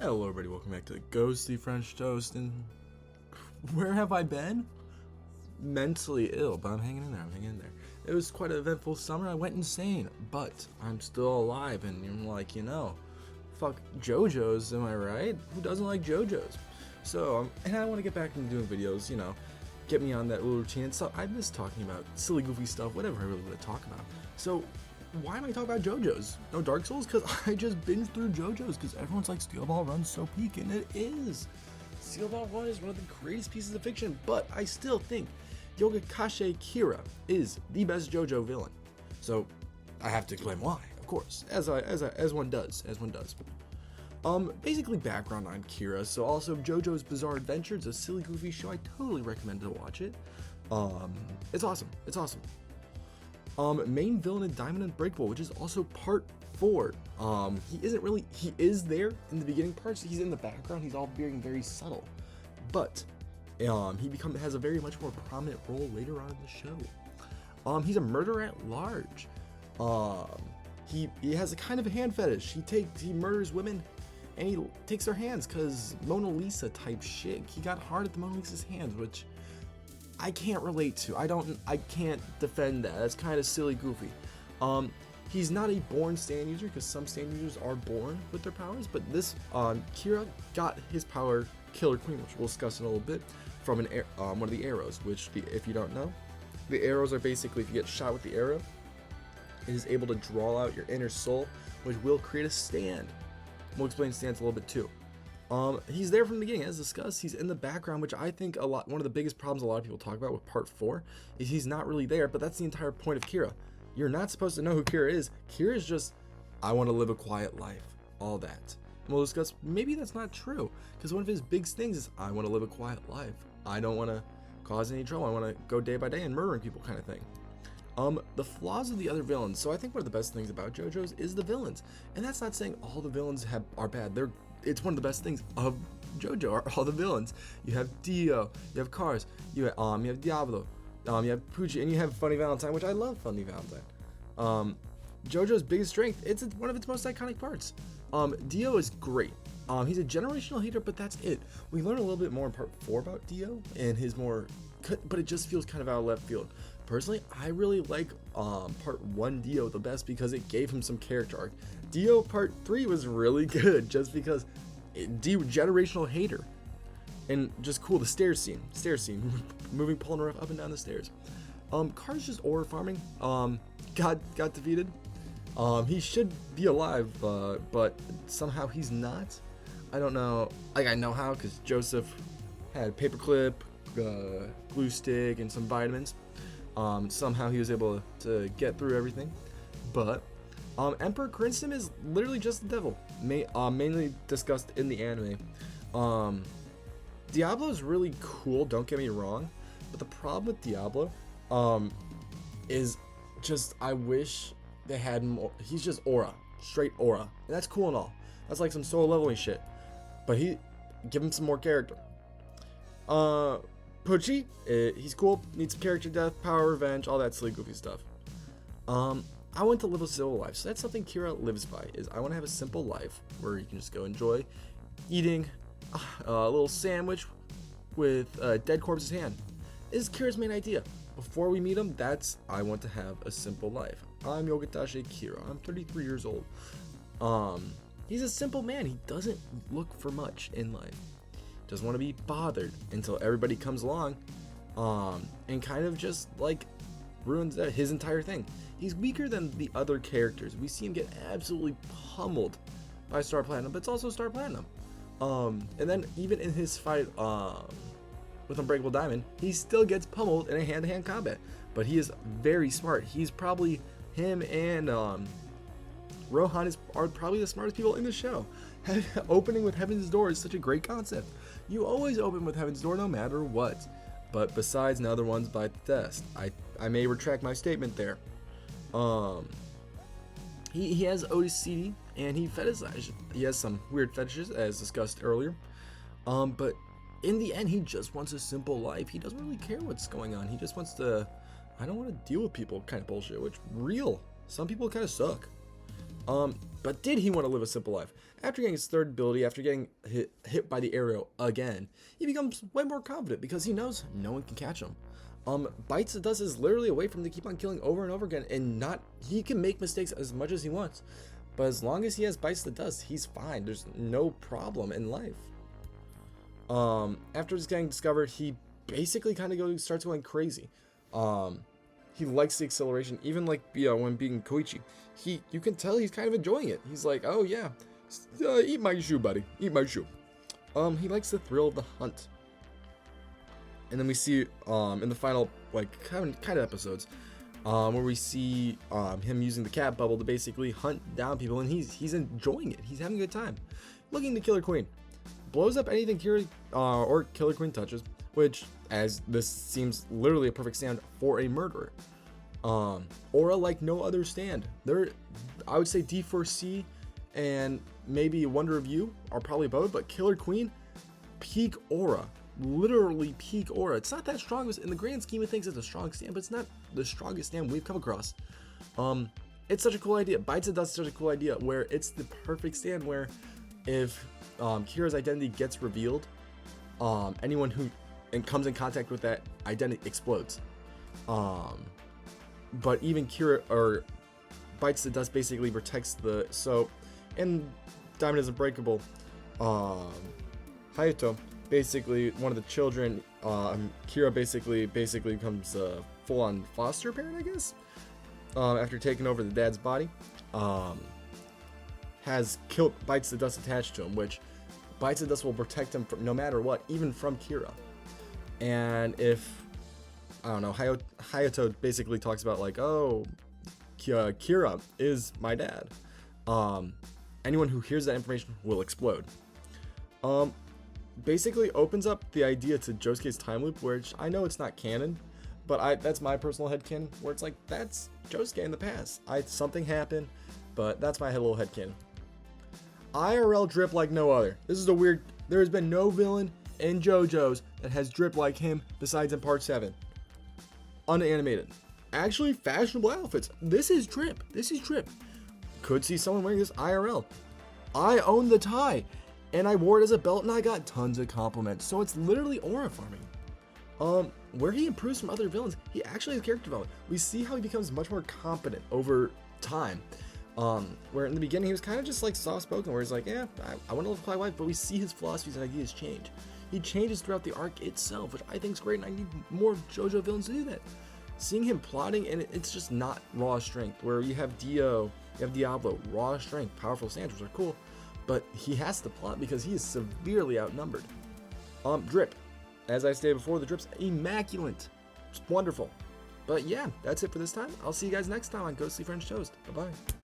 Hello everybody, welcome back to the Ghostly French Toast, and where have I been? Mentally ill, but I'm hanging in there, It was quite an eventful summer. I went insane, but I'm still alive, and I'm like, fuck JoJo's, am I right? Who doesn't like JoJo's? So, and I want to get back into doing videos, get me on that little routine. So I miss talking about silly, goofy stuff, whatever I really want to talk about. So, why am I talking about JoJo's? No Dark Souls? Because I just binged through JoJo's because everyone's like, Steel Ball Run's so peak, and it is. Steel Ball Run is one of the greatest pieces of fiction, but I still think Yoshikage Kira is the best JoJo villain. So I have to explain why, of course, as one does. Basically background on Kira. So also JoJo's Bizarre Adventure. It's a silly, goofy show. I totally recommend to watch it. It's awesome. Main villain in Diamond Unbreakable, which is also part 4. He is there in the beginning parts. He's in the background. He's all being very subtle, but he has a very much more prominent role later on in the show. He's a murderer at large. He has a kind of a hand fetish. He murders women, and he takes their hands because Mona Lisa type shit. He got hard at the Mona Lisa's hands, which I can't relate to. I can't defend that. That's kind of silly, goofy. He's not a born stand user because some stand users are born with their powers, but this Kira got his power, Killer Queen, which we'll discuss in a little bit, from one of the arrows. Which, if you don't know, the arrows are basically, if you get shot with the arrow, it is able to draw out your inner soul, which will create a stand. We'll explain stands a little bit too. He's there from the beginning, as discussed. He's in the background, which I think one of the biggest problems a lot of people talk about with part 4 is he's not really there, but that's the entire point of Kira. You're not supposed to know who Kira is. Kira is just, I want to live a quiet life, all that. And we'll discuss, maybe that's not true, because one of his big things is, I want to live a quiet life. I don't want to cause any trouble. I want to go day by day and murdering people kind of thing. The flaws of the other villains. So I think one of the best things about JoJo's is the villains. And that's not saying all the villains are bad. It's one of the best things of JoJo are all the villains. You have Dio, you have Cars, you have Diablo, you have Poochie, and you have Funny Valentine, which I love Funny Valentine. JoJo's biggest strength, it's one of its most iconic parts. Dio is great. He's a generational hater, but that's it. We learn a little bit more in part 4 about Dio and his more, but it just feels kind of out of left field. Personally, I really like part 1 Dio the best because it gave him some character arc. Dio part 3 was really good just because Dio, generational hater, and just cool. The stairs scene, moving Polnareff up and down the stairs. Cars just aura farming. Got defeated. He should be alive, but somehow he's not. I don't know. Like, I know how, because Joseph had a paperclip, glue stick, and some vitamins. Somehow he was able to get through everything, but Emperor Crimson is literally just the devil, mainly discussed in the anime. Diablo is really cool, don't get me wrong, but the problem with Diablo is just, I wish they had more. He's just aura, straight aura, and that's cool and all. That's like some solo leveling shit, but give him some more character. Poochie, he's cool, needs some character depth, power, revenge, all that silly goofy stuff. I want to live a simple life, so that's something Kira lives by, is I want to have a simple life where you can just go enjoy eating a little sandwich with a dead corpse's hand. This is Kira's main idea. Before we meet him, I want to have a simple life. I'm Yoshikage Kira, I'm 33 years old. He's a simple man, he doesn't look for much in life. Doesn't want to be bothered until everybody comes along and kind of just like ruins his entire thing. He's weaker than the other characters. We see him get absolutely pummeled by Star Platinum, but it's also Star Platinum. And then even in his fight with Unbreakable Diamond, he still gets pummeled in a hand-to-hand combat. But he is very smart. He's probably, him and Rohan are probably the smartest people in the show. Opening with Heaven's Door is such a great concept. You always open with Heaven's Door no matter what. But besides, now the ones by the test. I may retract my statement there. He has OCD and he has some weird fetishes as discussed earlier. But in the end, he just wants a simple life. He doesn't really care what's going on. He just wants to, I don't want to deal with people kind of bullshit, which real. Some people kind of suck. But did he want to live a simple life? After getting his third ability, after getting hit by the arrow again, he becomes way more confident because he knows no one can catch him. Bites the Dust is literally a way for him to keep on killing over and over again, and he can make mistakes as much as he wants. But as long as he has Bites the Dust, he's fine. There's no problem in life. After just getting discovered, he basically kind of starts going crazy. He likes the acceleration, even like when being Koichi. You can tell he's kind of enjoying it. He's like, oh yeah, eat my shoe, buddy, eat my shoe. He likes the thrill of the hunt. And then we see in the final kind of episodes, where we see him using the cat bubble to basically hunt down people, and he's enjoying it. He's having a good time. Looking to Killer Queen, blows up anything Kira or Killer Queen touches, which, as this seems literally a perfect stand for a murderer. Aura like no other stand. I would say D4C and maybe Wonder of You are probably both, but Killer Queen, peak aura. Literally peak aura. It's not that strong in the grand scheme of things. It's a strong stand, but it's not the strongest stand we've come across. It's such a cool idea. Bites the Dust is such a cool idea where it's the perfect stand where if Kira's identity gets revealed, anyone who comes in contact with that identity explodes. But even Kira or Bites the Dust basically protects in Diamond is Unbreakable, Hayato, basically one of the children, Kira basically becomes a full-on foster parent, I guess, after taking over the dad's body. Has killed Bites the Dust attached to him, which Bites the Dust will protect him from no matter what, even from Kira. And if I don't know, Hayato basically talks about like, oh, Kira is my dad. Anyone who hears that information will explode. Basically opens up the idea to Josuke's time loop, which I know it's not canon, but that's my personal headcanon, where it's like, that's Josuke in the past. Something happened, but that's my little headcanon. IRL drip like no other. This is there has been no villain in JoJo's that has drip like him besides in part 7. Unanimated. Actually, fashionable outfits. This is drip. Could see someone wearing this IRL. I own the tie, and I wore it as a belt, and I got tons of compliments. So it's literally aura farming. Where he improves from other villains, he actually has character development. We see how he becomes much more competent over time. Where in the beginning he was kind of just like soft-spoken, where he's like, yeah, I want to live with my wife, but we see his philosophies and ideas change. He changes throughout the arc itself, which I think is great, and I need more JoJo villains to do that. Seeing him plotting, and it's just not raw strength, where you have Dio, you have Diablo, raw strength, powerful stands, which are cool, but he has to plot because he is severely outnumbered. Drip. As I stated before, the drip's immaculate. It's wonderful. But yeah, that's it for this time. I'll see you guys next time on Ghostly French Toast. Bye-bye.